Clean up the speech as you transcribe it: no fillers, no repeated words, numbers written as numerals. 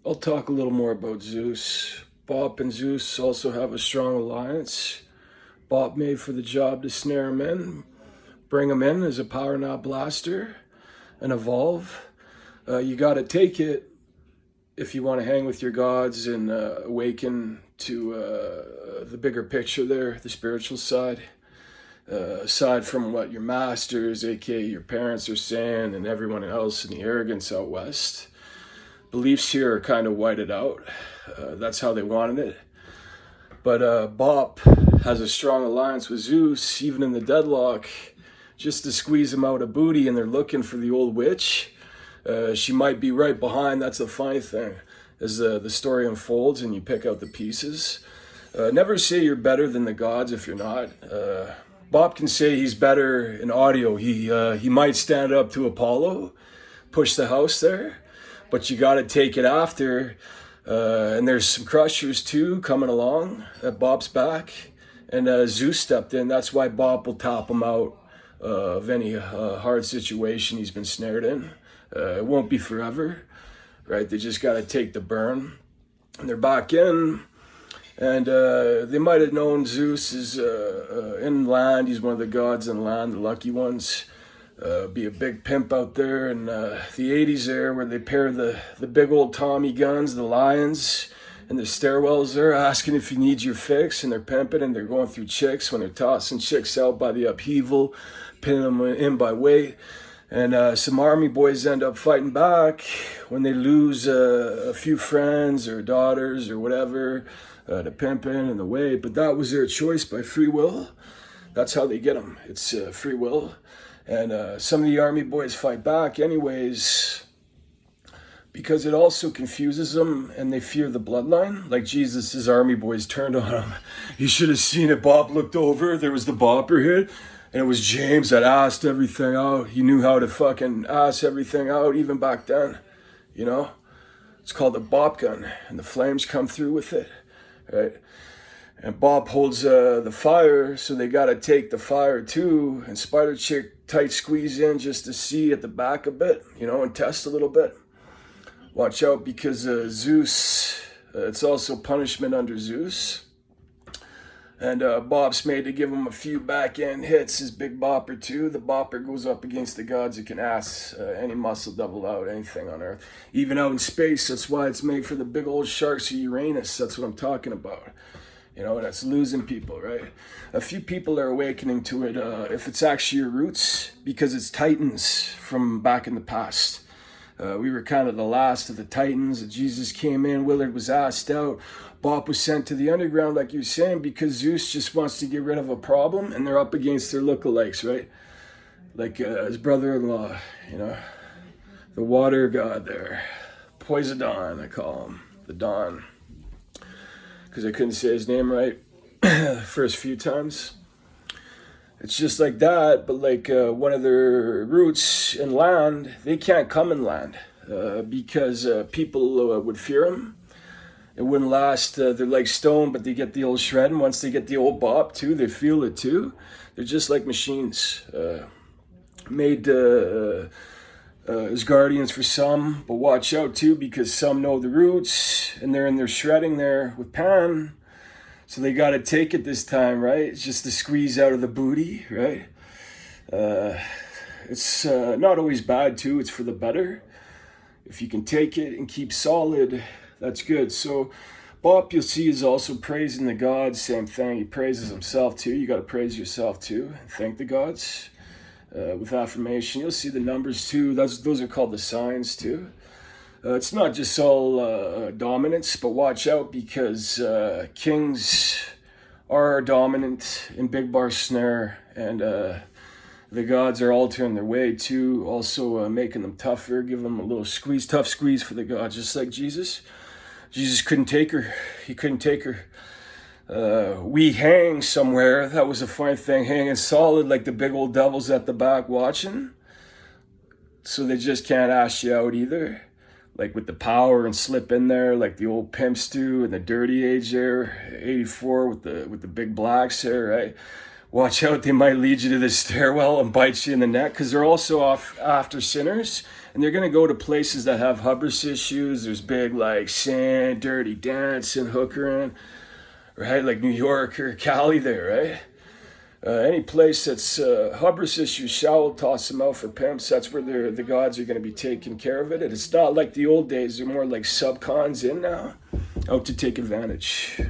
I'll talk a little more about Zeus. Bop and Zeus also have a strong alliance. Bop made for the job to snare him in, bring him in as a power knot blaster, and evolve. You gotta take it if you want to hang with your gods and awaken to the bigger picture there, the spiritual side. Aside from what your masters, aka your parents, are saying and everyone else in the arrogance out west, beliefs here are kind of whited out. That's how they wanted it. But Bop has a strong alliance with Zeus, even in the deadlock, just to squeeze him out of booty, and they're looking for the old witch. She might be right behind. That's the funny thing. As the story unfolds and you pick out the pieces. Never say you're better than the gods if you're not. Bop can say he's better in audio. He might stand up to Apollo, push the house there, but you got to take it after. And there's some crushers too coming along at Bop's back. And Zeus stepped in. That's why Bop will top him out of any hard situation he's been snared in. It won't be forever, right? They just got to take the burn. And they're back in. And they might have known Zeus is in land. He's one of the gods in land, the lucky ones. Be a big pimp out there in the 80s there, where they pair the big old Tommy guns, the lions, and the stairwells there, asking if you need your fix. And they're pimping and they're going through chicks when they're tossing chicks out by the upheaval, pinning them in by weight. And some army boys end up fighting back when they lose a few friends or daughters or whatever. The pimping and the way, but that was their choice by free will. That's how they get them. It's free will. And some of the army boys fight back anyways because it also confuses them and they fear the bloodline. Like Jesus' army boys turned on him. You should have seen it. Bob looked over. There was the bopper hit. And it was James that asked everything out. He knew how to fucking ask everything out even back then. You know? It's called the bop gun. And the flames come through with it. Right, and Bop holds the fire, so they got to take the fire too. And Spider Chick tight squeeze in just to see at the back a bit, you know, and test a little bit. Watch out because Zeus, it's also punishment under Zeus. And Bop's made to give him a few back end hits. His big bopper too. The bopper goes up against the gods that can ass any muscle double out, anything on Earth. Even out in space, that's why it's made for the big old sharks of Uranus. That's what I'm talking about. You know, that's losing people, right? A few people are awakening to it if it's actually your roots, because it's Titans from back in the past. We were kind of the last of the Titans. Jesus came in, Willard was asked out. Bop was sent to the underground, like you were saying, because Zeus just wants to get rid of a problem, and they're up against their lookalikes, right? Like his brother-in-law, you know, the water god there. Poseidon, I call him, the Don, because I couldn't say his name right the first few times. It's just like that, but like one of their roots in land, they can't come in land because people would fear them. It wouldn't last. They're like stone, but they get the old shred, and once they get the old bop too, they feel it too. They're just like machines, made as guardians for some, but watch out too, because some know the roots, and they're in their shredding there with Pan. So they got to take it this time, right? It's just to squeeze out of the booty, right? It's not always bad too. It's for the better. If you can take it and keep solid, that's good. So Bop, you'll see, is also praising the gods. Same thing. He praises himself too. You got to praise yourself too and thank the gods with affirmation. You'll see the numbers too. Those are called the signs too. It's not just all dominance, but watch out because kings are dominant in Big Bar Snare, and the gods are altering their way too, also making them tougher, giving them a little squeeze, tough squeeze for the gods, just like Jesus. Jesus couldn't take her. He couldn't take her. We hang somewhere. That was a fine thing, hanging solid like the big old devils at the back watching. So they just can't ask you out either. Like with the power and slip in there, like the old pimps do in the dirty age there, 84 with the big blacks there, right? Watch out, they might lead you to the stairwell and bite you in the neck, because they're also off after sinners, And they're going to go to places that have hubris issues. There's big like sin, dirty dancing, hookering, right? Like New York or Cali there, right? Any place that's hubris issues, Shao will toss them out for pimps. That's where the gods are going to be taking care of it. And it's not like the old days. They're more like subcons in now, out to take advantage.